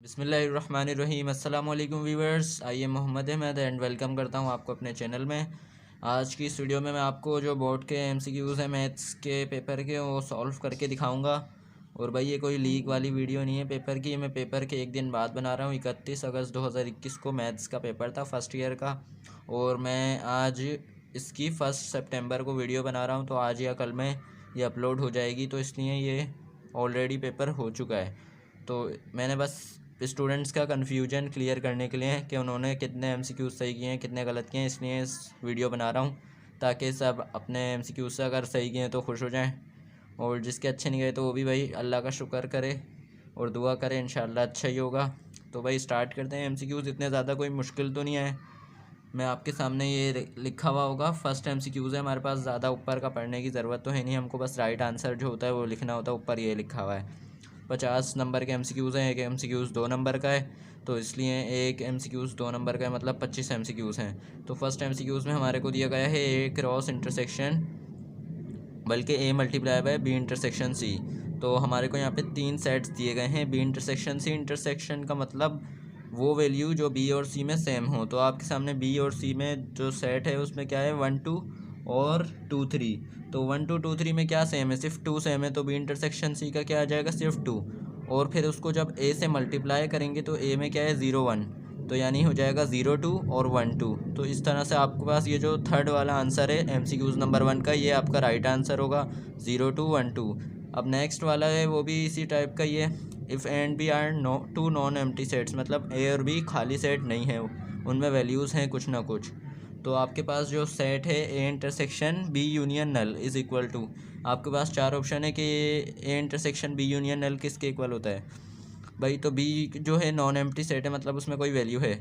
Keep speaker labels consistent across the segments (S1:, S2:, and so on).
S1: बिस्मिल्लाहिर्रहमानिर्रहीम। अस्सलाम वालेकुम व्यूअर्स, आइए मोहम्मद अहमद एंड वेलकम करता हूं आपको अपने चैनल में। आज की इस वीडियो में मैं आपको जो बोर्ड के एमसीक्यूज़ हैं मैथ्स के पेपर के वो सॉल्व करके दिखाऊंगा। और भाई ये कोई लीक वाली वीडियो नहीं है पेपर की, मैं पेपर के एक दिन बाद बना रहा हूं। 31 अगस्त 2021 को मैथ्स का पेपर था फर्स्ट ईयर का, और मैं आज इसकी 1 सितंबर को वीडियो बना रहा हूँ, तो आज या कल में ये अपलोड हो जाएगी, तो इसलिए ये ऑलरेडी पेपर हो चुका है। तो मैंने बस स्टूडेंट्स का कन्फ्यूजन क्लियर करने के लिए कि उन्होंने कितने एमसीक्यूज़ सही किए हैं कितने गलत किए हैं, इसलिए इस वीडियो बना रहा हूँ, ताकि सब अपने एमसीक्यूज़ से अगर सही किए हैं तो खुश हो जाएं, और जिसके अच्छे नहीं गए तो वो भी भाई अल्लाह का शुक्र करे और दुआ करे, इंशाल्लाह अच्छा ही होगा। तो भाई स्टार्ट करते हैं। एमसीक्यूज़ इतने ज़्यादा कोई मुश्किल तो नहीं है, मैं आपके सामने ये लिखा हुआ होगा। फर्स्ट एमसीक्यूज़ है हमारे पास, ज़्यादा ऊपर का पढ़ने की ज़रूरत तो है नहीं, हमको बस राइट आंसर जो होता है वो लिखना होता है। ऊपर ये लिखा हुआ है 50 नंबर के एमसीक्यूज़ हैं, एक एमसीक्यूज़ 2 नंबर का है, तो इसलिए एक एमसीक्यूज़ 2 नंबर का है, मतलब 25 एमसीक्यूज़ हैं। तो फर्स्ट एमसीक्यूज़ में हमारे को दिया गया है ए क्रॉस इंटरसेक्शन, बल्कि A multiply by B intersection C. तो हमारे को यहाँ पे 3 सेट्स दिए गए हैं बी इंटरसेक्शन सी। इंटरसेक्शन का मतलब वो वैल्यू जो बी और सी में सेम हो। तो आपके सामने बी और सी में जो सेट है उसमें क्या है 1 2 और 2 3। तो 1 2 2 3 में क्या सेम है, सिर्फ 2 सेम है, तो बी इंटरसेक्शन सी का क्या आ जाएगा, सिर्फ 2। और फिर उसको जब ए से मल्टीप्लाई करेंगे तो ए में क्या है 0 1, तो यानी हो जाएगा 0 2 और 1 2। तो इस तरह से आपके पास ये जो थर्ड वाला आंसर है एमसीक्यूज़ नंबर 1 का, ये आपका राइट आंसर होगा 0 2 1 2। अब नेक्स्ट वाला है वो भी इसी टाइप का ही है। If and B are two non empty sets, मतलब ए और बी खाली सेट नहीं है, उनमें वैल्यूज़ हैं कुछ ना कुछ। तो आपके पास जो सेट है A intersection B union null is equal to, आपके पास 4 ऑप्शन है कि A intersection B union null किसके इक्वल होता है। भाई तो बी जो है नॉन एम्प्टी सेट है, मतलब उसमें कोई वैल्यू है।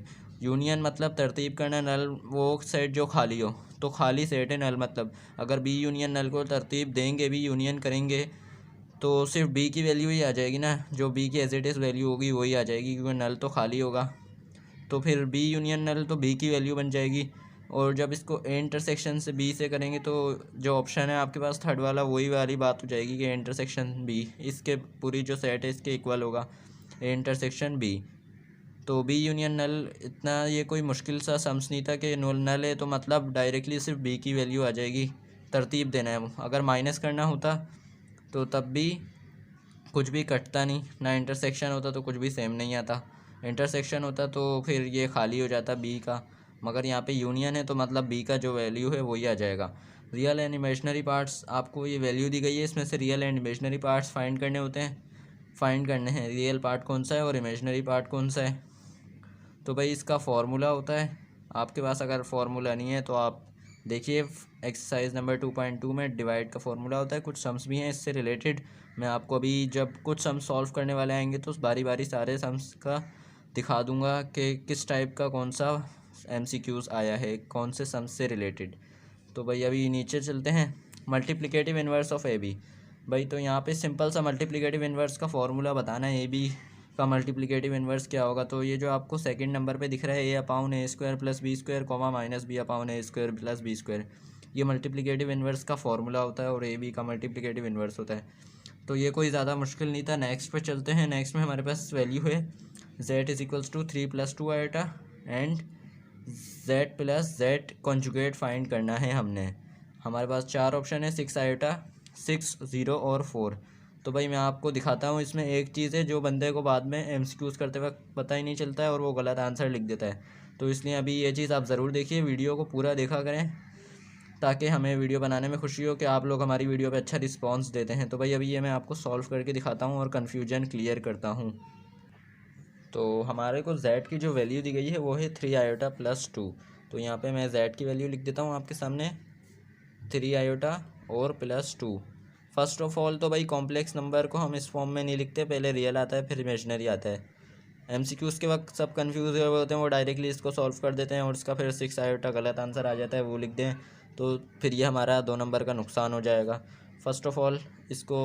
S1: यूनियन मतलब तरतीब करना, नल वो सेट जो खाली हो, तो खाली सेट है नल। मतलब अगर बी यूनियन नल को तरतीब देंगे, बी यूनियन करेंगे, तो सिर्फ बी की वैल्यू ही आ जाएगी ना, जो बी की एज इट इज़ वैल्यू होगी वही आ जाएगी, क्योंकि नल तो खाली होगा। तो फिर बी यूनियन नल तो बी की वैल्यू बन जाएगी। और जब इसको ए इंटरसेक्शन से बी से करेंगे तो जो ऑप्शन है आपके पास थर्ड वाला, वही वाली बात हो जाएगी कि ए इंटरसेक्शन बी इसके पूरी जो सेट है इसके इक्वल होगा ए इंटरसेक्शन बी। तो बी यूनियन नल, इतना ये कोई मुश्किल सा सम्स नहीं था कि नल है तो मतलब डायरेक्टली सिर्फ बी की वैल्यू आ जाएगी, तरतीब देना है। अगर माइनस करना होता तो तब भी कुछ भी कटता नहीं, ना इंटरसेक्शन होता तो कुछ भी सेम नहीं आता, इंटरसेक्शन होता तो फिर ये खाली हो जाता बी का। मगर यहाँ पे यूनियन है तो मतलब बी का जो वैल्यू है वही आ जाएगा। रियल एंड इमेजनरी पार्ट्स, आपको ये वैल्यू दी गई है, इसमें से real and imaginary parts find करने होते हैं, फाइंड करने हैं रियल पार्ट कौन सा है और इमेजनरी पार्ट कौन सा है। तो भाई इसका फार्मूला होता है, आपके पास अगर फार्मूला नहीं है तो आप देखिए एक्सरसाइज नंबर 2.2 में डिवाइड का फार्मूला होता है, कुछ सम्स भी हैं इससे रिलेटेड। मैं आपको अभी जब कुछ सम्स सॉल्व करने वाले आएंगे तो बारी बारी सारे सम्स का दिखा दूंगा कि किस टाइप का कौन सा एमसीक्यूज़ आया है कौन से सम्स से रिलेटेड। तो भाई अभी नीचे चलते हैं। Multiplicative inverse of A B, भाई तो यहाँ पे सिंपल सा मल्टीप्लिकेटिव इन्वर्स का फार्मूला बताना है। ए बी का मल्टीप्लिकेटिव इन्वर्स क्या होगा, तो ये जो आपको सेकंड नंबर पे दिख रहा है A upon A square plus B square comma minus B upon A square plus B square, ये मल्टीप्लिकेटिव इन्वर्स का फार्मूला होता है और ए बी का मल्टीप्लिकेटिव इन्वर्स होता है। तो ये कोई ज़्यादा मुश्किल नहीं था। नेक्स्ट पे चलते हैं। नेक्स्ट में हमारे पास वैल्यू है z is equals to 3 + 2 iota and z plus z conjugate find करना है हमने। हमारे पास 4 ऑप्शन है 6 आयोटा 6 0 और 4। तो भाई मैं आपको दिखाता हूँ, इसमें एक चीज़ है जो बंदे को बाद में एमसीक्यूज़ करते वक्त पता ही नहीं चलता है और वो गलत आंसर लिख देता है। तो इसलिए अभी ये चीज़ आप ज़रूर देखिए, वीडियो को पूरा देखा करें, ताकि हमें वीडियो बनाने में खुशी हो कि आप लोग हमारी वीडियो पे अच्छा रिस्पांस देते हैं। तो भाई अभी ये मैं आपको सॉल्व करके दिखाता हूँ और कन्फ्यूजन क्लियर करता हूँ। तो हमारे को z की जो वैल्यू दी गई है वो है 3 आयोटा प्लस 2। तो यहाँ पे मैं z की वैल्यू लिख देता हूँ आपके सामने 3 आयोटा और प्लस 2। फर्स्ट ऑफ ऑल तो भाई कॉम्प्लेक्स नंबर को हम इस फॉर्म में नहीं लिखते, पहले रियल आता है फिर इमेजनरी आता है। एमसीक्यूज़ के वक्त सब कंफ्यूज हुए होते हैं, वो डायरेक्टली इसको सॉल्व कर देते हैं और इसका फिर 6 आयोटा गलत आंसर आ जाता है, वो लिख दें, तो फिर ये हमारा 2 नंबर का नुकसान हो जाएगा। फ़र्स्ट ऑफ ऑल इसको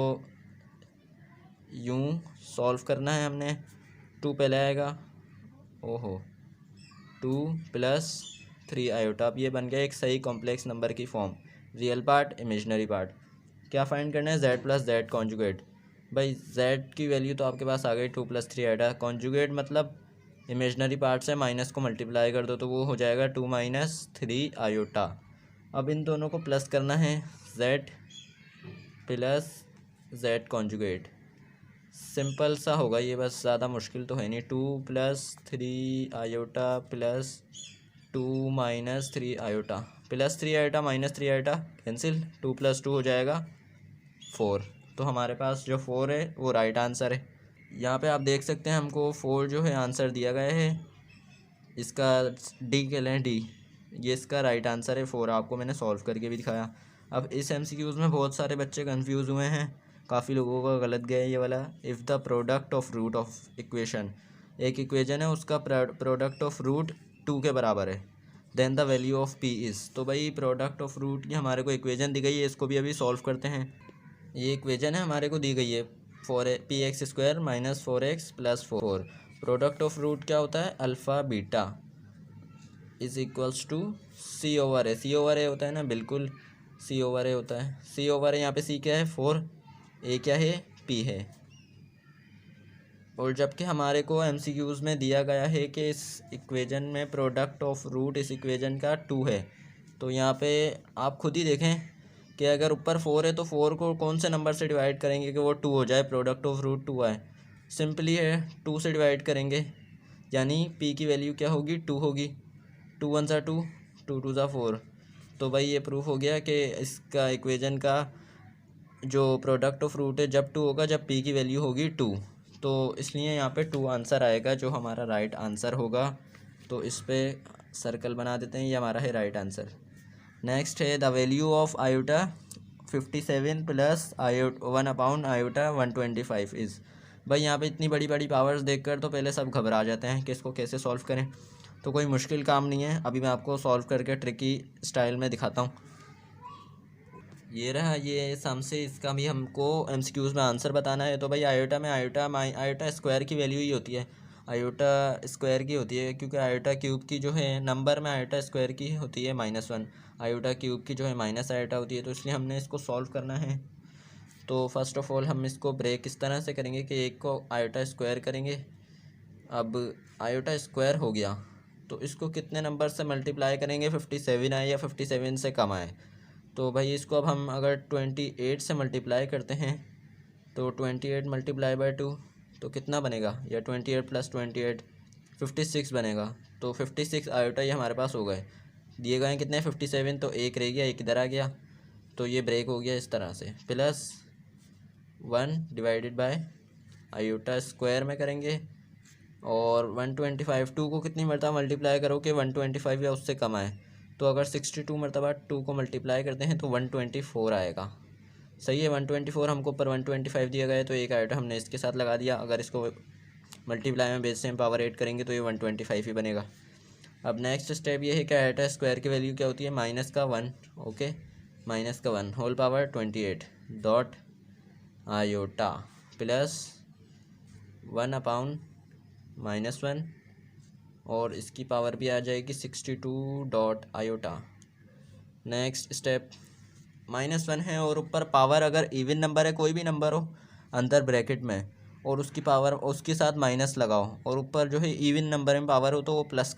S1: यूं सॉल्व करना है हमने। 2 पहले आएगा, ओहो 2 प्लस 3 आयोटा, अब ये बन गया एक सही कॉम्प्लेक्स नंबर की form. Real part imaginary part क्या फाइंड करना है, z प्लस z कॉन्जुगेट। भाई z की वैल्यू तो आपके पास आ गई 2 + 3 आइटा। कॉन्जुगेट मतलब इमेजनरी पार्ट से माइनस को मल्टीप्लाई कर दो तो वो हो जाएगा 2 - 3 आयोटा। अब इन दोनों को प्लस करना है, z plus z conjugate. Simple सा होगा ये, बस ज़्यादा मुश्किल तो है नहीं। 2 + 3 iota plus 2 - 3 iota, plus 3 iota minus 3 iota cancel, 2 + 2 हो जाएगा 4। तो हमारे पास जो 4 है वो राइट आंसर है। यहाँ पे आप देख सकते हैं हमको 4 जो है आंसर दिया गया है। इसका डी के लें, डी ये इसका राइट आंसर है 4। आपको मैंने सॉल्व करके भी दिखाया। अब इस एमसीक्यूज़ में बहुत सारे बच्चे कंफ्यूज हुए हैं, काफ़ी लोगों का गलत गया है ये वाला। If the product of root of equation, एक इक्वेशन है उसका प्रोडक्ट ऑफ रूट 2 के बराबर है, then the value of P is. तो भाई प्रोडक्ट ऑफ रूट की हमारे को इक्वेशन दी गई है, इसको भी अभी सॉल्व करते हैं। ये इक्वेशन है हमारे को दी गई है, 4px² - 4x + 4। Product of root क्या होता है, alpha beta is equals to c/a। c/a होता है ना, बिल्कुल c/a होता है। c/a यहाँ पे c क्या है 4, a क्या है p है। और जबकि हमारे को एमसीक्यूज़ में दिया गया है कि इस इक्वेशन में प्रोडक्ट ऑफ रूट इस इक्वेशन का 2 है, तो यहाँ पे आप खुद ही देखें कि अगर ऊपर 4 है तो 4 को कौन से नंबर से डिवाइड करेंगे कि वो 2 हो जाए, प्रोडक्ट ऑफ रूट 2 आए। सिंपली है 2 से डिवाइड करेंगे, यानी p की वैल्यू क्या होगी 2 होगी। 2 × 1 = 2, 2 × 2 = 4। तो भाई ये प्रूफ हो गया कि इसका इक्वेशन का जो प्रोडक्ट ऑफ रूट है जब 2 होगा जब p की वैल्यू होगी 2। तो इसलिए यहाँ पे 2 आंसर आएगा जो हमारा राइट आंसर होगा। तो इस पे सर्कल बना देते हैं, ये हमारा है राइट आंसर। नेक्स्ट है द वैल्यू ऑफ आयोटा 57 प्लस 1/आयोटा 125 इज़। भाई यहाँ पे इतनी बड़ी बड़ी पावर्स देखकर तो पहले सब घबरा जाते हैं कि इसको कैसे सॉल्व करें। तो कोई मुश्किल काम नहीं है, अभी मैं आपको सॉल्व करके ट्रिकी स्टाइल में दिखाता हूँ। ये रहा ये सम से, इसका भी हमको एमसीक्यूज़ में आंसर बताना है। तो भाई आयोटा में आयोटा स्क्वायर की वैल्यू ही होती है, आयोटा स्क्वायर की होती है, क्योंकि आयोटा क्यूब की जो है नंबर में आयोटा स्क्वायर की होती है -1, आयोटा क्यूब की जो है माइनस आयोटा होती है। तो इसलिए हमने इसको सॉल्व करना है। तो फर्स्ट ऑफ ऑल हम इसको ब्रेक इस तरह से करेंगे कि एक को आयोटा स्क्वायर करेंगे। अब आयोटा स्क्वायर हो गया तो इसको कितने नंबर से मल्टीप्लाई करेंगे, 57 आए या 57 से कम आए। तो भाई इसको अब हम अगर 28 से मल्टीप्लाई करते हैं तो 28 × 2 तो कितना बनेगा, या 28 + 28 56 बनेगा। तो 56 आयोटा ये हमारे पास हो गए। दिए गए हैं कितने 57, तो एक रह गया, एक इधर आ गया, तो ये ब्रेक हो गया इस तरह से। +1 / आयोटा स्क्वायर में करेंगे, और 125 2 को कितनी मरतबा मल्टीप्लाई करो कि 125 या उससे कम आए। तो अगर 62 मरतबा 2 को मल्टीप्लाई करते हैं तो 124 आएगा। सही है, 124 हमको ऊपर 125 दिया गया है, तो एक आइटम हमने इसके साथ लगा दिया। अगर इसको मल्टीप्लाई में बेस से पावर 8 करेंगे तो ये 125 ही बनेगा। अब नेक्स्ट स्टेप ये है कि आयोटा स्क्वायर की वैल्यू क्या होती है, -1, okay, -1 whole power 28 dot iota plus 1/-1 और इसकी पावर भी आ जाएगी 62 डॉट आयोटा। नेक्स्ट स्टेप -1 है और ऊपर पावर अगर इवन नंबर है, कोई भी नंबर हो अंदर ब्रैकेट में, और उसकी पावर उसके साथ माइनस लगाओ, और ऊपर जो है इवन नंबर में पावर हो तो वो प्लस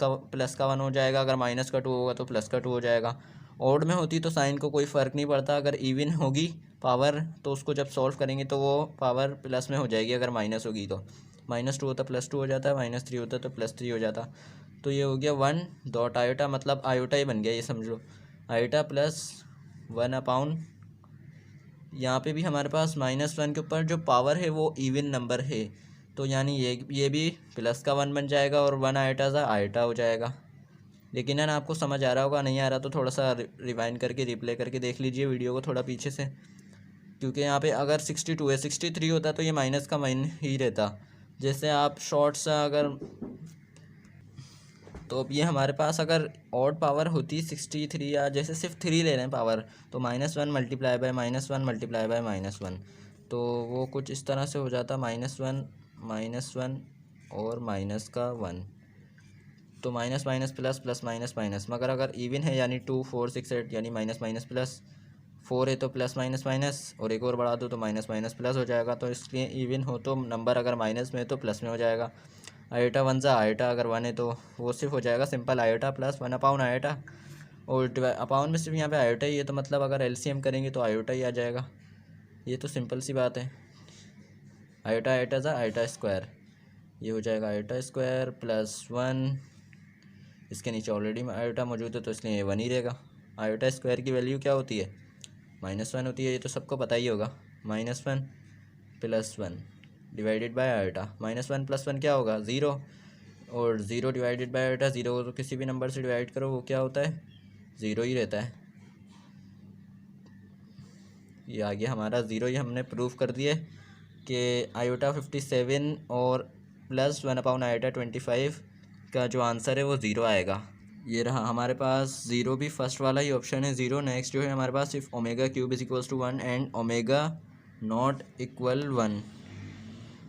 S1: का 1 हो जाएगा, अगर -2 होगा तो +2 हो जाएगा। ऑड में होती तो साइन को कोई फ़र्क नहीं पड़ता, अगर इवन होगी पावर तो उसको जब सॉल्व करेंगे तो वो पावर प्लस में हो जाएगी, अगर माइनस होगी तो -2 होता +2 हो जाता है, -3 होता तो +3 हो जाता। तो ये हो गया 1 डॉट आयोटा, मतलब आयोटा ही बन गया ये समझ लो, आयोटा प्लस 1/, यहाँ पे भी हमारे पास -1 के ऊपर जो पावर है वो इवन नंबर है, तो यानी ये भी +1 बन जाएगा और 1 आयोटा सा आयोटा हो जाएगा। लेकिन है ना, आपको समझ आ रहा होगा, नहीं आ रहा तो थोड़ा सा रिवाइंड करके रिप्ले करके देख लीजिए वीडियो को थोड़ा पीछे से, क्योंकि यहाँ पे अगर 62 है 63 होता तो ये माइनस का माइन ही रहता। जैसे आप शॉर्ट सा अगर, तो अब ये हमारे पास अगर ऑड पावर होती 63 या जैसे सिर्फ 3 ले रहे हैं पावर, तो -1 × -1 × -1 तो वो कुछ इस तरह से हो जाता, -1 और -1, तो minus minus plus plus minus minus. मगर अगर इवन है यानी 2 4 6 8 यानी माइनस माइनस प्लस, 4 है तो प्लस माइनस माइनस, और एक और बढ़ा दो तो माइनस माइनस प्लस हो जाएगा। तो इसलिए इवन हो तो नंबर अगर माइनस में है तो प्लस में हो जाएगा। आयोटा वन ज़ा आयोटा अगर वन है तो वो सिर्फ हो जाएगा simple iota plus one अपाउन iota, और अपाउन में सिर्फ यहाँ पे आयोटा ही है, तो मतलब अगर एलसीएम करेंगे तो आयोटा ही आ जाएगा। ये तो सिंपल सी बात है। आयोटा आयोटा ज़ा आयोटा स्क्वायर, ये हो जाएगा आयोटा स्क्वायर प्लस वन। इसके नीचे ऑलरेडी आयोटा मौजूद है तो इसलिए ये वन ही रहेगा। आयोटा स्क्वायर की वैल्यू क्या होती है? माइनस वन होती है, ये तो सबको पता ही होगा। Minus one plus one divided by iota. Minus one plus one क्या होगा? ज़ीरो, और zero divided by iota, zero को तो किसी भी नंबर से डिवाइड करो वो क्या होता है? ज़ीरो ही रहता है। ये आ गया हमारा ज़ीरो। ये हमने प्रूफ कर दिए कि आयोटा 57 और प्लस वन अपाउन आयोटा 25 का जो आंसर है वो ज़ीरो आएगा। ये रहा हमारे पास ज़ीरो, भी फर्स्ट वाला ही ऑप्शन है ज़ीरो। नेक्स्ट जो है हमारे पास if omega cube is equals to one and omega not equal one,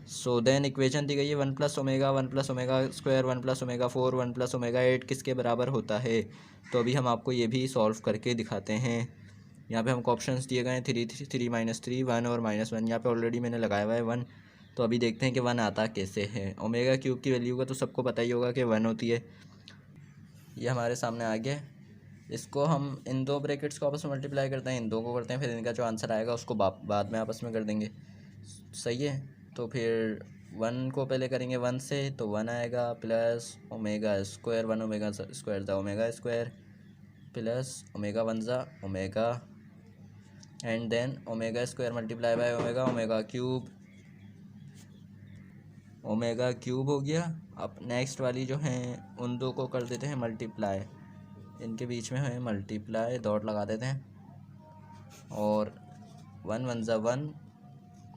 S1: so then equation दी गई है one plus omega square, one plus omega four, one plus omega eight किसके बराबर होता है। तो अभी हम आपको ये भी सॉल्व करके दिखाते हैं। यहाँ पे हमको ऑप्शंस दिए गए हैं three three minus three, one और माइनस वन। यहाँ पे ऑलरेडी मैंने लगाया हुआ है वन, तो अभी देखते हैं कि वन आता कैसे है। ओमेगा क्यूब की वैल्यू का तो सबको पता ही होगा कि वन होती है। ये हमारे सामने आ गया। इसको हम इन दो ब्रैकेट्स को आपस में मल्टीप्लाई करते हैं, इन दो को करते हैं, फिर इनका जो आंसर आएगा उसको बाद में आपस में कर देंगे। सही है, तो फिर वन को पहले करेंगे वन से, तो वन आएगा plus omega square, one omega square ज़ा omega square plus omega one ज़ा omega, and then omega square multiply by omega, omega cube हो गया। अब नेक्स्ट वाली जो हैं उन दो को कर देते हैं मल्टीप्लाई, इनके बीच में है मल्टीप्लाई, डॉट लगा देते हैं, और वन वन ज़ा वन,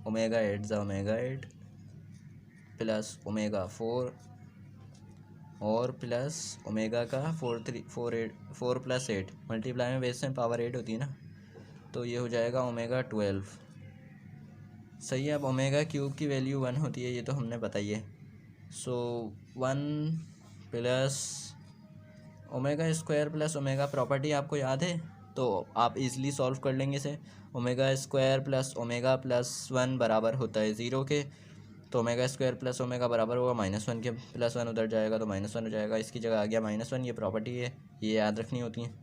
S1: ओमेगा एट ज़ा omega eight plus omega four, और प्लस ओमेगा का फोर प्लस एट, मल्टीप्लाई में बेस में पावर एट होती है ना, तो ये हो जाएगा ओमेगा 12। सही है। अब ओमेगा क्यूब की वैल्यू वन होती है, ये तो हमने बताई है। So one plus omega square plus omega, property आपको याद है तो आप इजीली सॉल्व कर लेंगे इसे। Omega square plus omega plus one बराबर होता है ज़ीरो के, तो ओमेगा स्क्वायर प्लस ओमेगा बराबर होगा माइनस वन के, प्लस वन उधर जाएगा तो माइनस वन हो जाएगा, इसकी जगह आ गया माइनस वन। ये प्रॉपर्टी है, ये याद रखनी होती है।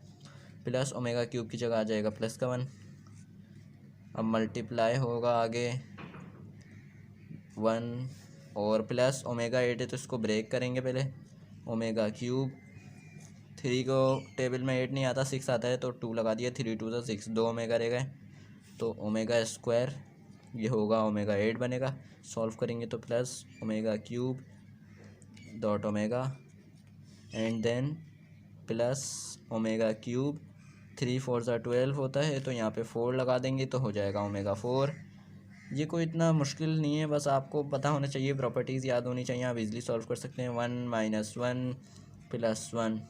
S1: प्लस ओमेगा क्यूब की जगह आ जाएगा प्लस का वन। अब मल्टीप्लाई होगा आगे वन और प्लस ओमेगा एट है तो इसको ब्रेक करेंगे पहले। ओमेगा क्यूब, थ्री को टेबल में एट नहीं आता, सिक्स आता है, तो टू लगा दिया, थ्री टू ज़ा सिक्स, दो ओमेगा रह गए, तो ओमेगा स्क्वायर ये होगा ओमेगा एट बनेगा। सॉल्व करेंगे तो plus omega cube dot omega, and then plus omega cube, three four ज़ा 12 होता है, तो यहाँ पे फोर लगा देंगे तो हो जाएगा ओमेगा फोर। ये कोई इतना मुश्किल नहीं है, बस आपको पता होना चाहिए, प्रॉपर्टीज़ याद होनी चाहिए, आप इजीली सॉल्व कर सकते हैं। One minus one plus one,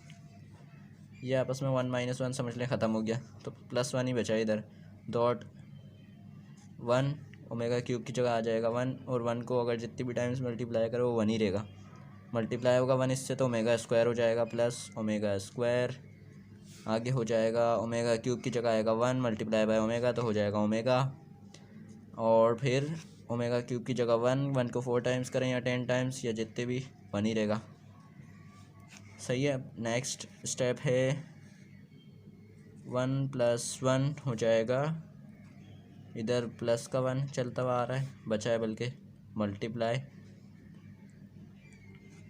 S1: ये आपस में वन माइनस वन समझ लें ख़त्म हो गया, तो प्लस वन ही बचा इधर, डॉट वन, ओमेगा क्यूब की जगह आ जाएगा वन, और वन को अगर जितनी भी टाइम्स मल्टीप्लाई करो वो वन ही रहेगा। मल्टीप्लाई होगा वन इससे तो ओमेगा स्क्वायर हो जाएगा, प्लस ओमेगा स्क्वायर आगे हो जाएगा ओमेगा क्यूब की जगह आएगा वन, मल्टीप्लाई बाय ओमेगा तो हो जाएगा ओमेगा, और फिर ओमेगा क्यूब की जगह वन, वन को 4 टाइम्स करें या 10 टाइम्स या जितने भी, वन ही रहेगा। सही है। नेक्स्ट स्टेप है वन प्लस वन हो जाएगा, इधर प्लस का वन चलता हुआ आ रहा है, बचा है बल्कि multiply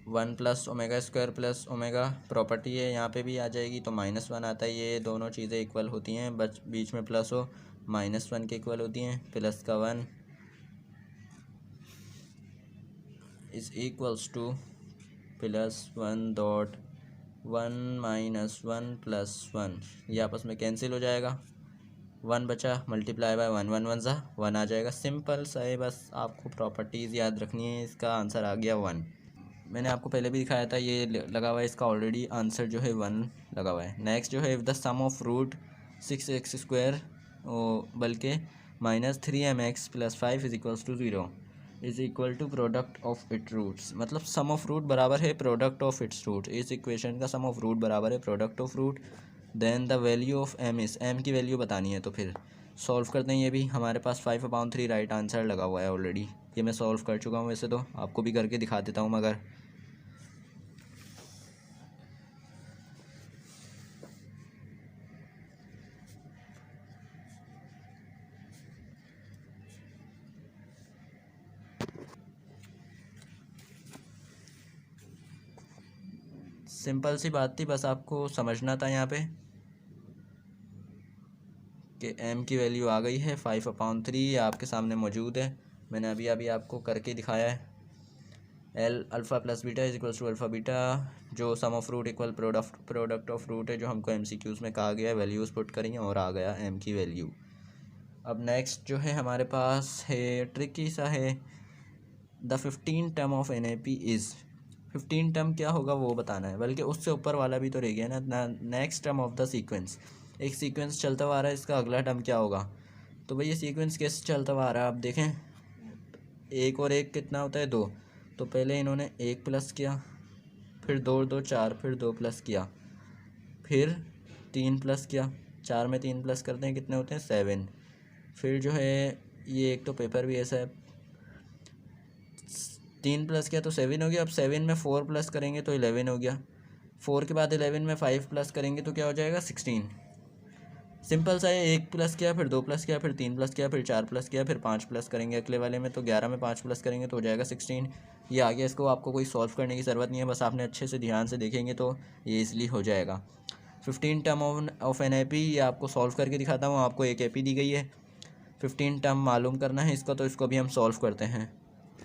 S1: one plus omega square plus omega, property है यहाँ पे भी आ जाएगी तो माइनस वन आता है। ये दोनों चीज़ें इक्वल होती हैं, बच बीच में प्लस हो, माइनस वन के इक्वल होती हैं, प्लस का one is equals two plus one dot one minus one plus one, ये आपस में कैंसिल हो जाएगा, वन बचा, multiply by one, one one ज़ा वन आ जाएगा। सिंपल सा है, बस आपको प्रॉपर्टीज़ याद रखनी है। इसका आंसर आ गया वन। मैंने आपको पहले भी दिखाया था, ये लगा हुआ है, इसका ऑलरेडी आंसर जो है वन लगा हुआ है। नेक्स्ट जो है if the sum of root 6x square बल्कि minus 3mx plus 5 is equals to 0 is equal to product of it roots, मतलब सम ऑफ रूट बराबर है प्रोडक्ट ऑफ इट्स रूट। इस इक्वेशन का सम ऑफ रूट बराबर है product of root. Then the value of M is, M की वैल्यू बतानी है। तो फिर सॉल्व करते हैं। ये भी हमारे पास 5/3 राइट आंसर लगा हुआ है ऑलरेडी। ये मैं सॉल्व कर चुका हूँ, वैसे तो आपको भी करके दिखा देता हूँ मगर सिंपल सी बात थी, बस आपको समझना था यहाँ पे कि एम की वैल्यू आ गई है 5/3, ये आपके सामने मौजूद है। मैंने अभी अभी आपको करके दिखाया है। L alpha plus beta is equals to alpha beta, जो sum of root equal product of root है, जो हमको एमसीक्यूज़ में कहा गया है। वैल्यूज़ पुट करेंगे और आ गया एम की वैल्यू। अब नेक्स्ट जो है हमारे पास है ट्रिकी सा है। The 15 term of NAP is, 15 term क्या होगा वो बताना है, बल्कि उससे ऊपर वाला भी तो रह गया ना। Next term of the sequence, एक सीक्वेंस चलता हुआ आ रहा है, इसका अगला टर्म क्या होगा। तो भाई ये सीक्वेंस कैसे चलता हुआ आ रहा है, आप देखें, एक और एक कितना होता है 2। तो पहले इन्होंने 1 प्लस किया, फिर 2 और 2 4, फिर 2 प्लस किया, फिर 3 प्लस किया। 4 में 3 प्लस करते हैं कितने होते हैं 7। फिर जो है ये एक तो पेपर भी ऐसा है, 3 प्लस किया तो 7 हो गया। अब 7 में 4 प्लस करेंगे तो 11 हो गया। 4 के बाद 11 में 5 प्लस करेंगे तो क्या हो जाएगा 16। सिंपल सा है, 1 प्लस किया, फिर 2 प्लस किया, फिर 3 प्लस किया, फिर 4 प्लस किया, फिर 5 प्लस करेंगे अगले वाले में, तो 11 में 5 प्लस करेंगे तो हो जाएगा 16। ये आ गया। इसको आपको कोई सॉल्व करने की ज़रूरत नहीं है, बस आपने अच्छे से ध्यान से देखेंगे तो ये ईज़िली हो जाएगा। 15 टर्म ऑफ NAP, ये आपको सॉल्व करके दिखाता हूँ। आपको एक AP दी गई है, 15 टर्म मालूम करना है इसका, तो इसको भी हम सॉल्व करते हैं।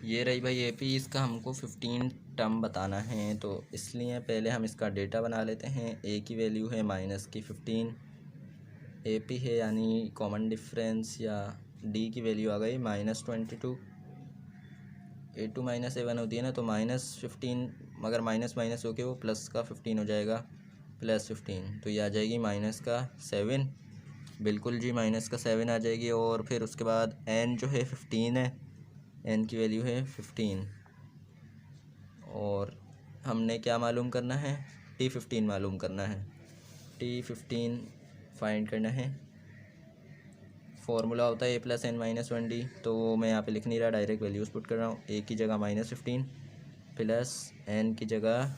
S1: ये रही भाई AP, इसका हमको 15 टर्म बताना है, तो इसलिए पहले हम इसका डेटा बना लेते हैं। A की वैल्यू है -15, AP है यानी कॉमन डिफरेंस, या D की वैल्यू आ गई -22। A2 -A1 होती है ना, तो -15, मगर माइनस माइनस होके वो प्लस का 15 हो जाएगा, +15। तो ये आ जाएगी -7, बिल्कुल जी -7 आ जाएगी। और फिर उसके बाद N जो है 15 है, N की वैल्यू है 15। और हमने क्या मालूम करना है, T15 मालूम करना है। T15 फाइंड करना है। फॉर्मूला होता है A + N - 1D, तो मैं यहाँ पे लिख नहीं रहा, डायरेक्ट वैल्यूज़ पुट कर रहा हूँ। A की जगह -15 प्लस N की जगह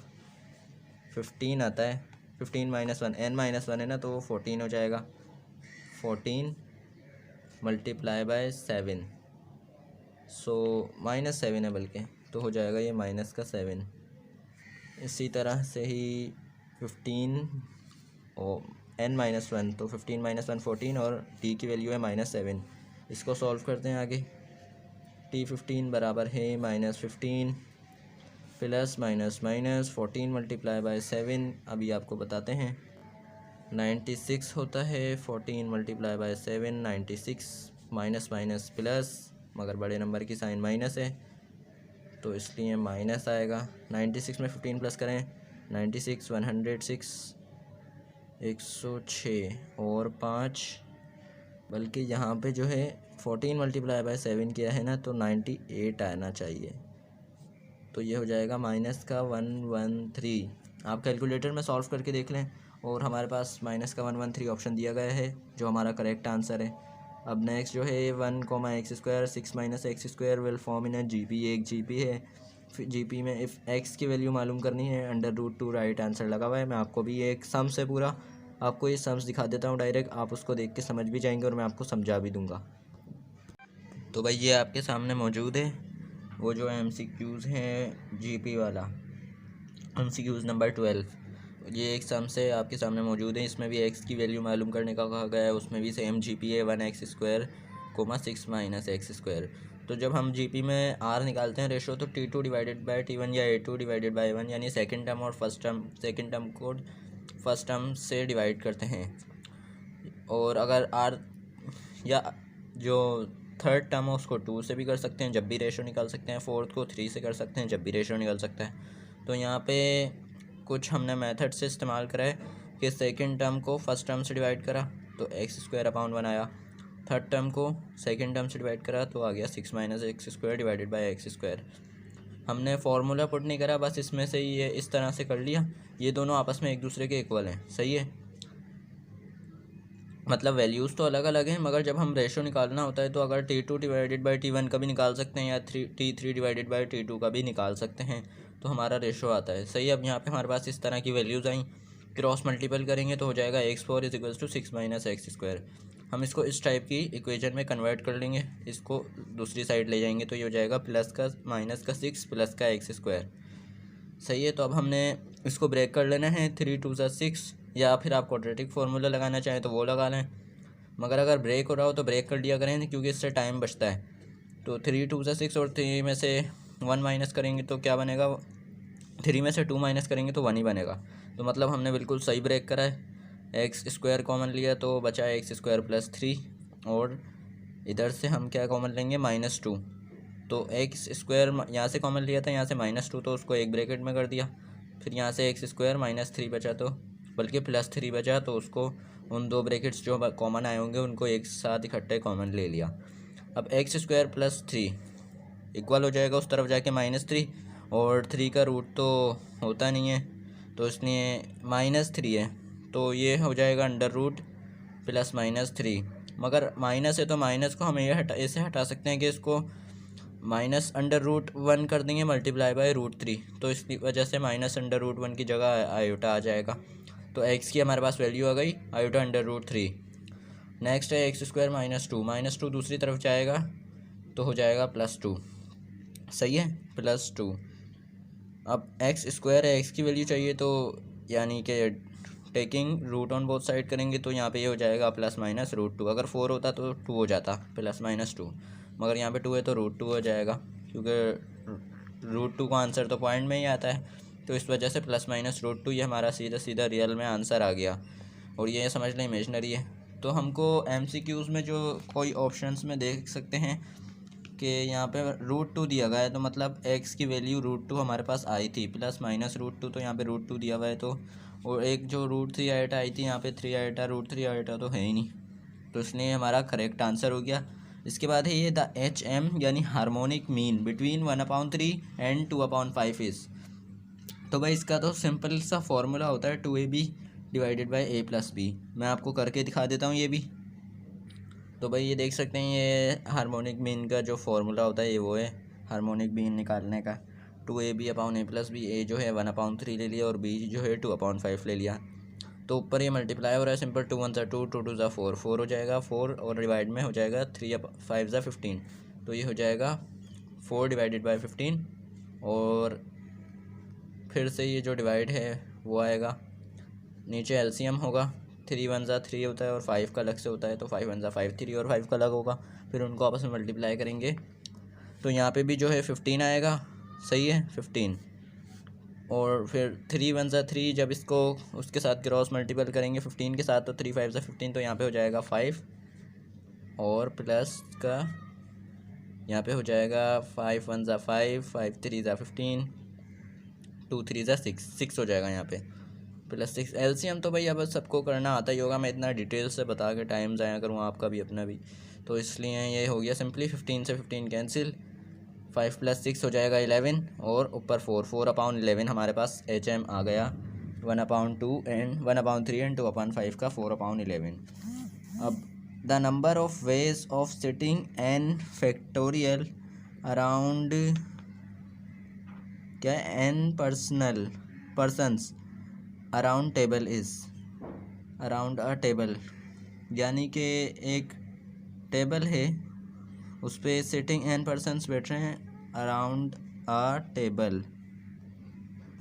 S1: 15 आता है, 15 - 1, N - 1 है ना, तो 14 हो जाएगा। 14 × 7, सो -7 है बल्कि, तो हो जाएगा ये -7। इसी तरह से ही 15 और N - 1, तो 15 - 1 14, और T की वैल्यू है -7। इसको सॉल्व करते हैं आगे। T15 बराबर है -15 प्लस माइनस माइनस 14 × 7, अभी आपको बताते हैं। 96 होता है, 14 × 7 96, माइनस माइनस प्लस, मगर बड़े नंबर की साइन माइनस है तो इसलिए माइनस आएगा। 96 में 15 प्लस करें, 96 106, 106 और 5, बल्कि यहाँ पे जो है 14 × 7 किया है ना, तो 98 आना चाहिए। तो ये हो जाएगा -113। आप कैलकुलेटर में सॉल्व करके देख लें, और हमारे पास -113 ऑप्शन दिया गया है, जो हमारा करेक्ट आंसर है। अब नेक्स्ट जो है 1, x², 6 - x² will form in GP। एक GP है, फिर GP में इफ़ x की वैल्यू मालूम करनी है, √2 राइट आंसर लगा हुआ है। मैं आपको भी एक सम्स है पूरा, आपको ये सम्स दिखा देता हूँ डायरेक्ट, आप उसको देख के समझ भी जाएंगे और मैं आपको समझा भी दूँगा। तो भाई ये आपके सामने मौजूद है, वो जो MCQs हैं GP वाला, MCQs नंबर 12। ये एक सम से आपके सामने मौजूद है, इसमें भी x की वैल्यू मालूम करने का कहा गया है। उसमें भी सेम GP है 1x², 6 - x²। तो जब हम GP में r निकालते हैं रेशो, तो T2 / T1 या A2 / 1, यानी सेकंड टर्म और फर्स्ट टर्म, सेकंड टर्म को फर्स्ट टर्म से डिवाइड करते हैं। और अगर r या जो थर्ड टर्म है उसको 2 से भी कर सकते हैं जब भी रेशो निकाल सकते हैं, फोर्थ को 3 से कर सकते हैं जब भी रेशो निकाल सकता है। तो यहाँ पे कुछ हमने मेथड से इस्तेमाल करा है कि सेकंड टर्म को फर्स्ट टर्म से डिवाइड करा तो x² आया, थर्ड टर्म को सेकंड टर्म से डिवाइड करा तो आ गया 6 - x² / x²। हमने फार्मूला पुट नहीं करा, बस इसमें से ये इस तरह से कर लिया। ये दोनों आपस में एक दूसरे के इक्वल हैं, सही है। मतलब वैल्यूज़ तो अलग अलग हैं, मगर जब हम रेशो निकालना होता है तो अगर T2 डिवाइडेड बाई T1 का भी निकाल सकते हैं या T3 डिवाइडेड बाई T2 का भी निकाल सकते हैं, तो हमारा रेशो आता है। सही, अब यहाँ पे हमारे पास इस तरह की वैल्यूज़ आई, क्रॉस मल्टीपल करेंगे तो हो जाएगा x4 is equals to 6 minus X square. हम इसको इस टाइप की इक्वेशन में कन्वर्ट कर लेंगे, इसको दूसरी साइड ले जाएंगे तो ये हो जाएगा प्लस का माइनस का 6 प्लस का एक्स स्क्वायर। सही है, तो अब हमने इसको ब्रेक कर लेना है, 3 2 6, या फिर आप क्वाड्रेटिक फार्मूला लगाना चाहें तो वो लगा लें, मगर अगर ब्रेक हो रहा हो तो ब्रेक कर दिया करें क्योंकि इससे टाइम बचता है। तो 3 2 6 और 3 में से 1 माइनस करेंगे तो क्या बनेगा, 3 में से 2 माइनस करेंगे तो 1 ही बनेगा। तो मतलब हमने बिल्कुल सही ब्रेक करा है। एक्स स्क्वायर कॉमन लिया तो बचा है एक्स स्क्वायर प्लस 3, और इधर से हम क्या कॉमन लेंगे, -2। तो एक्स स्क्वायर यहाँ से कॉमन लिया था, यहाँ से -2, तो उसको एक ब्रैकेट में कर दिया। फिर यहाँ से एक्स स्क्वायर -3 बचा, तो बल्कि +3 बचा, तो उसको उन दो ब्रैकेट्स जो कॉमन आए होंगे उनको एक साथ इकट्ठे कॉमन ले लिया। अब एक्स स्क्वायर प्लस 3 इक्वल हो जाएगा उस तरफ जाके -3, और 3 का रूट तो होता नहीं है, तो इसलिए -3 है, तो ये हो जाएगा अंडर रूट प्लस -3। मगर माइनस है तो माइनस को हम ये ऐसे हटा सकते हैं कि इसको -√1 कर देंगे मल्टीप्लाई बाय √3, तो इसकी वजह से -√1 की जगह आयोटा आ जाएगा। तो एक्स की हमारे पास वैल्यू आ गई आयोटा √3। नेक्स्ट है एक्स स्क्वायर -2 दूसरी तरफ जाएगा तो हो जाएगा +2। सही है, +2। अब एक्स स्क्वायर है, एक्स की वैल्यू चाहिए, तो यानी कि taking root on both side करेंगे तो यहाँ पे ये हो जाएगा ±√2। अगर 4 होता तो 2 हो जाता, +-2, मगर यहाँ पे 2 है तो √2 हो जाएगा, क्योंकि √2 का आंसर तो पॉइंट में ही आता है, तो इस वजह से +-√2 ये हमारा सीधा सीधा रियल में आंसर आ गया, और ये समझ लें इमेजनरी है। तो हमको MCQs में जो कोई ऑप्शंस में देख सकते हैं कि यहाँ पे √2 दिया गया है, तो मतलब x की वैल्यू √2 हमारे पास आई थी, ±√2, तो यहाँ पे √2 दिया हुआ है, तो और एक जो √3 आयोटा आई थी, यहाँ पे 3 आयोटा, √3 आयोटा तो है ही नहीं, तो इसलिए हमारा करेक्ट आंसर हो गया। इसके बाद है ये द HM यानी harmonic mean between 1/3 and 2/5 is. तो भाई इसका तो सिंपल सा फॉर्मूला होता है 2AB divided by A + B। मैं आपको करके दिखा देता हूँ ये भी। तो भाई ये देख सकते हैं, ये हार्मोनिक मीन का जो फार्मूला होता है ये वो है हार्मोनिक मीन निकालने का, 2AB/A + B। A जो है 1/3 ले लिया और B जो है 2/5 ले लिया। तो ऊपर ये मल्टीप्लाई हो रहा है, सिंपल 2 1 2, 2 2 4, 4 हो जाएगा 4, और डिवाइड में हो जाएगा 3 5 15, तो ये हो जाएगा 4 डिवाइडेड बाई 15, और फिर से ये जो डिवाइड है वो आएगा, नीचे एलसीएम होगा, 3 1 3 होता है और 5 का अलग से होता है, तो 5 1 5 3 और 5 का अलग होगा, फिर उनको आपस में मल्टीप्लाई करेंगे तो यहाँ पे भी जो है 15 आएगा। सही है, 15, और फिर 3 1 3, जब इसको उसके साथ क्रॉस मल्टीपल करेंगे 15 के साथ, तो 3 5 15, तो यहाँ पे हो जाएगा 5, और प्लस का यहाँ पे हो जाएगा 5 1 5, 5 3 15, 2 3 6 हो जाएगा यहाँ पे, +6। एलसीएम तो भाई अब सबको करना आता ही होगा, मैं इतना डिटेल से बता के टाइम ज़ाया करूँ आपका भी अपना भी, तो इसलिए ये हो गया सिंपली 15 से 15 कैंसिल, 5 + 6 हो जाएगा 11, और ऊपर 4/11 हमारे पास HM आ गया 1/2 एंड 1/3 एंड 2/5 का 4/11। अब the number of ways of sitting n factorial around क्या n persons around table is, around a table यानी कि एक टेबल है उस पर सिटिंग n पर्सनस बैठ रहे हैं अराउंड अ टेबल,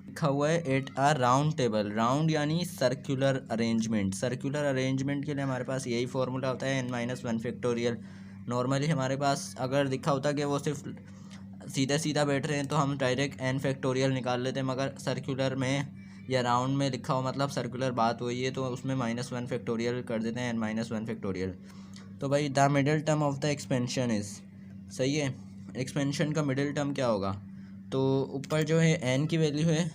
S1: लिखा हुआ है at a round table. Round यानी सर्कुलर अरेंजमेंट, सर्कुलर अरेंजमेंट के लिए हमारे पास यही फार्मूला होता है n-1 फैक्टोरियल। नॉर्मली हमारे पास अगर लिखा होता कि वो सिर्फ सीधा सीधा बैठ रहे हैं तो हम डायरेक्ट n फैक्टोरियल निकाल लेते हैं, मगर सर्कुलर में या राउंड में लिखा हो मतलब सर्कुलर बात हुई है तो उसमें -1 फैक्टोरियल कर देते हैं, n-1 फैक्टोरियल। तो भाई the middle term of the expansion is, सही है, एक्सपेंशन का मिडिल टर्म क्या होगा, तो ऊपर जो है n की वैल्यू है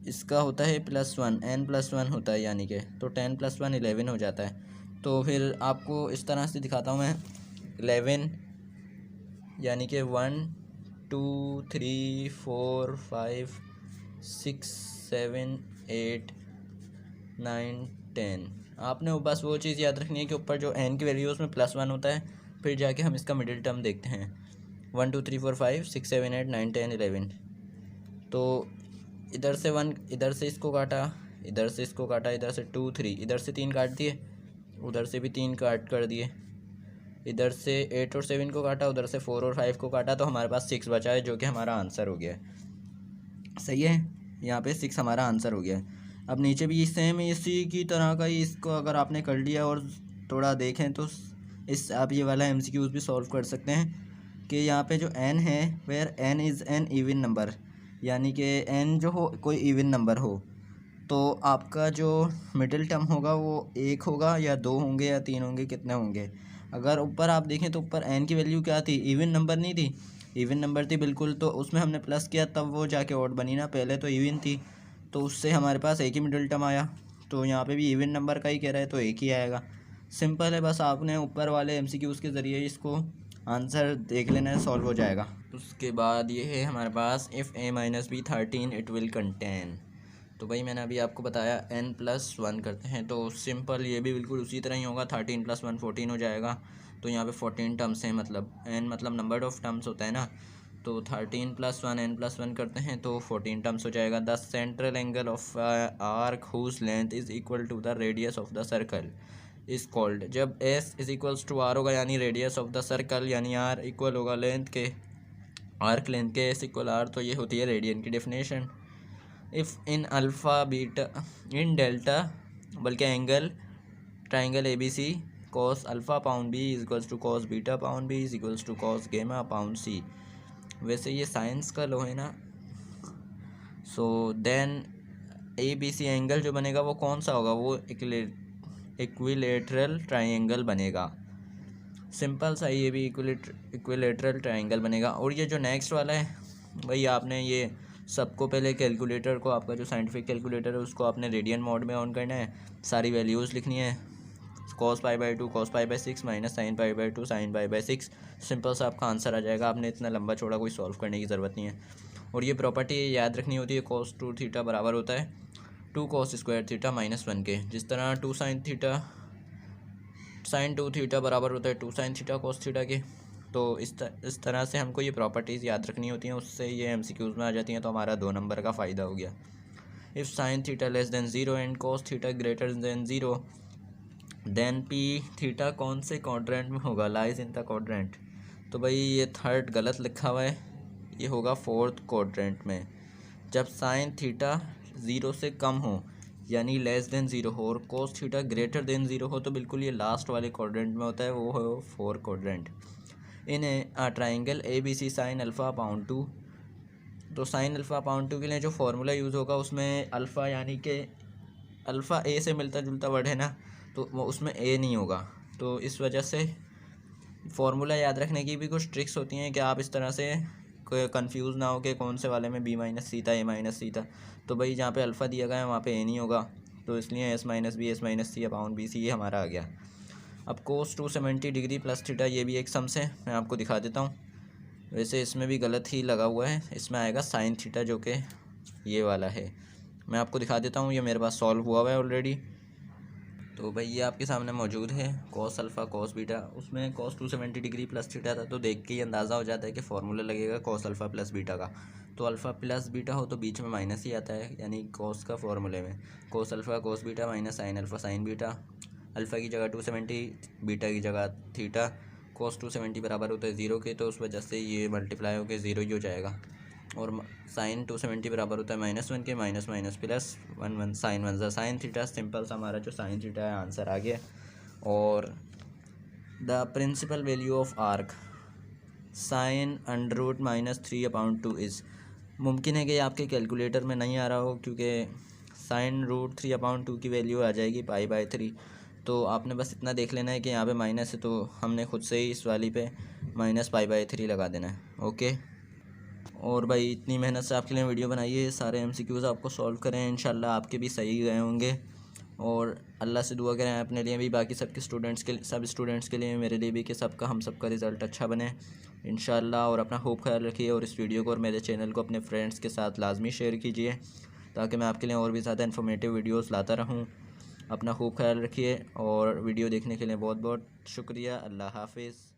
S1: इसका होता है +1, n+1 होता है यानी कि, तो 10 + 1 11 हो जाता है। तो फिर आपको इस तरह से दिखाता हूँ मैं, 11 यानी कि 1 2 3 4 5 6 7 8 9 10, आपने बस वो चीज़ याद रखनी है कि ऊपर जो n की वैल्यू है उसमें +1 होता है। फिर जाके हम इसका मिडिल टर्म देखते हैं। 1 2 3 4 5 6 7 8 9 10 11। तो इधर से 1, इधर से इसको काटा, इधर से इसको काटा, इधर से 2 3, इधर से 3 काट दिए, उधर से भी 3 काट कर दिए, इधर से 8 और 7 को काटा, उधर से 4 और 5 को काटा, तो हमारे पास 6 बचा है, जो कि हमारा आंसर हो गया है। सही है, यहाँ पे 6 हमारा आंसर हो गया है। अब नीचे भी सेम इसी की तरह का ही, इसको अगर आपने कर लिया और थोड़ा देखें तो इस आप ये वाला MCQs भी सॉल्व कर सकते हैं कि यहाँ पे जो n है, where n is an even number, यानी कि n जो हो कोई इवन नंबर हो, तो आपका जो मिडिल टर्म होगा वो 1 होगा या 2 होंगे या 3 होंगे, कितने होंगे। अगर ऊपर आप देखें तो ऊपर n की वैल्यू क्या थी, इवन नंबर नहीं थी, इवन नंबर थी बिल्कुल, तो उसमें हमने प्लस किया तब वो जाके ऑड बनी ना, पहले तो इवन थी, तो उससे हमारे पास एक ही मिडिल टर्म आया। तो यहाँ पे भी इवन नंबर का ही कह रहा है तो एक ही आएगा। सिंपल है, बस आपने ऊपर वाले MCQs के ज़रिए इसको आंसर देख लेना है, सॉल्व हो जाएगा। उसके बाद ये है हमारे पास if a - b 13 it will contain. तो भाई मैंने अभी आपको बताया n+1 करते हैं, तो सिंपल ये भी बिल्कुल उसी तरह ही होगा। 13 + 1 14 हो जाएगा। तो यहाँ पे 14 टर्म्स हैं, मतलब n मतलब नंबर ऑफ़ टर्म्स होता है ना, तो 13 + 1 n+1 करते हैं तो 14 टर्म्स हो जाएगा। The central angle of arc whose length is equal to the radius of the circle is called. जब s is equals to r होगा, यानी रेडियस ऑफ द सर्कल, यानी r इक्वल होगा लेंथ के, आर्क लेंथ के, s equal r, तो ये होती है रेडियन की definition. If in alpha beta in delta, बल्कि angle triangle ABC cos alpha pound B is equals to cos beta pound B is equals to cos gamma pound C। वैसे ये science का लो है ना। सो देन ABC एंगल जो बनेगा वो कौन सा होगा, वो इक्विलेटरल ट्राइंगल बनेगा। सिंपल सा, ये भी इक्विलेटरल ट्राइंगल बनेगा। और ये जो नेक्स्ट वाला है भाई, आपने ये सबको पहले कैलकुलेटर को, आपका जो साइंटिफिक कैलकुलेटर है उसको आपने रेडियन मोड में ऑन करना है, सारी वैल्यूज़ लिखनी है। cos π/2 cos π/6 - sin π/2 sin π/6। Simple सा आपका आंसर आ जाएगा। आपने इतना लंबा चौड़ा कोई सॉल्व करने की ज़रूरत नहीं है। और ये प्रॉपर्टी याद रखनी होती है, cos 2 थीटा बराबर होता है 2 cos स्क्वायर थीटा -1 के। जिस तरह 2 sin 2 थीटा बराबर होता है 2 sin थीटा cos थीटा के। तो इस तरह से हमको ये प्रॉपर्टीज़ याद रखनी होती हैं, उससे ये MCQs में आ जाती हैं, तो हमारा 2 नंबर का फ़ायदा हो गया। If sin theta less than 0 and cos theta greater than 0 then P theta कौन से क्वाड्रेंट में होगा, लाइज इन द क्वाड्रेंट। तो भाई ये थर्ड गलत लिखा हुआ है, ये होगा फोर्थ क्वाड्रेंट में। जब sin थीटा 0 से कम हो, यानी लेस देन 0 हो, और cos थीटा ग्रेटर देन 0 हो, तो बिल्कुल ये लास्ट वाले क्वाड्रेंट में होता है, वो है फोर्थ क्वाड्रेंट। इन ए triangle ABC sin alpha pound 2। तो sin अल्फ़ा पाउंड 2 के लिए जो फार्मूला यूज़ होगा उसमें अल्फ़ा, यानी कि अल्फ़ा a से मिलता जुलता वर्ड है ना, तो वो उसमें a नहीं होगा। तो इस वजह से फार्मूला याद रखने की भी कुछ ट्रिक्स होती हैं कि आप इस तरह से कंफ्यूज ना हो कि कौन से वाले में B - C था, A - C था। तो भाई जहाँ पे अल्फ़ा दिया गया है वहाँ पे a नहीं होगा, तो इसलिए S - B S - C upon BC ये हमारा आ गया। अब cos 270 डिग्री प्लस थीटा, ये भी एक सम्स है, मैं आपको दिखा देता हूँ। वैसे इसमें भी गलत ही लगा हुआ है, इसमें आएगा साइन थीटा, जो कि ये वाला है। मैं आपको दिखा देता हूँ, ये मेरे पास सॉल्व हुआ है ऑलरेडी। तो भाई ये आपके सामने मौजूद है cos अल्फ़ा cos बीटा। उसमें cos 270 डिग्री प्लस थीटा था, तो देख के ही अंदाज़ा हो जाता है कि फार्मूला लगेगा cos अल्फ़ा प्लस बीटा का। तो अल्फ़ा प्लस बीटा हो तो बीच में माइनस ही आता है, यानी cos का फार्मूले में cos alpha cos beta minus sin alpha sin beta. Alpha की जगह 270, बीटा की जगह थीटा। cos 270 बराबर होता है 0 के, तो उस वजह से ये मल्टीप्लाई होकर 0 ही हो जाएगा। और sin 270 बराबर होता है -1 के, माइनस माइनस प्लस 1 1 sin 1 ज़ा sin थीटा। सिंपल सा हमारा जो sin थीटा है आंसर आ गया। और the principal value of arc sin √-3/2 is. मुमकिन है कि आपके कैलकुलेटर में नहीं आ रहा हो, क्योंकि sin √3/2 की वैल्यू आ जाएगी π/3। तो आपने बस इतना देख लेना है कि यहाँ पे माइनस है, तो हमने खुद से ही इस वाली पे -π/3 लगा देना है। ओके। और भाई इतनी मेहनत से आपके लिए वीडियो बनाई है, सारे MCQs आपको सॉल्व करें, इंशाल्लाह आपके भी सही गए होंगे। और अल्लाह से दुआ करें अपने लिए भी, बाकी सबके स्टूडेंट्स के, सब स्टूडेंट्स के लिए, मेरे लिए भी, कि सबका हम सबका रिज़ल्ट अच्छा बने इंशाल्लाह। और अपना खूब ख्याल रखिए, और इस वीडियो को और मेरे चैनल को अपने फ्रेंड्स के साथ लाजमी शेयर कीजिए, ताकि मैं आपके लिए और भी ज़्यादा इन्फॉर्मेटिव वीडियोज़ लाता रहूँ। अपना खूब ख्याल रखिए और वीडियो देखने के लिए बहुत बहुत शुक्रिया। अल्लाह हाफिज़।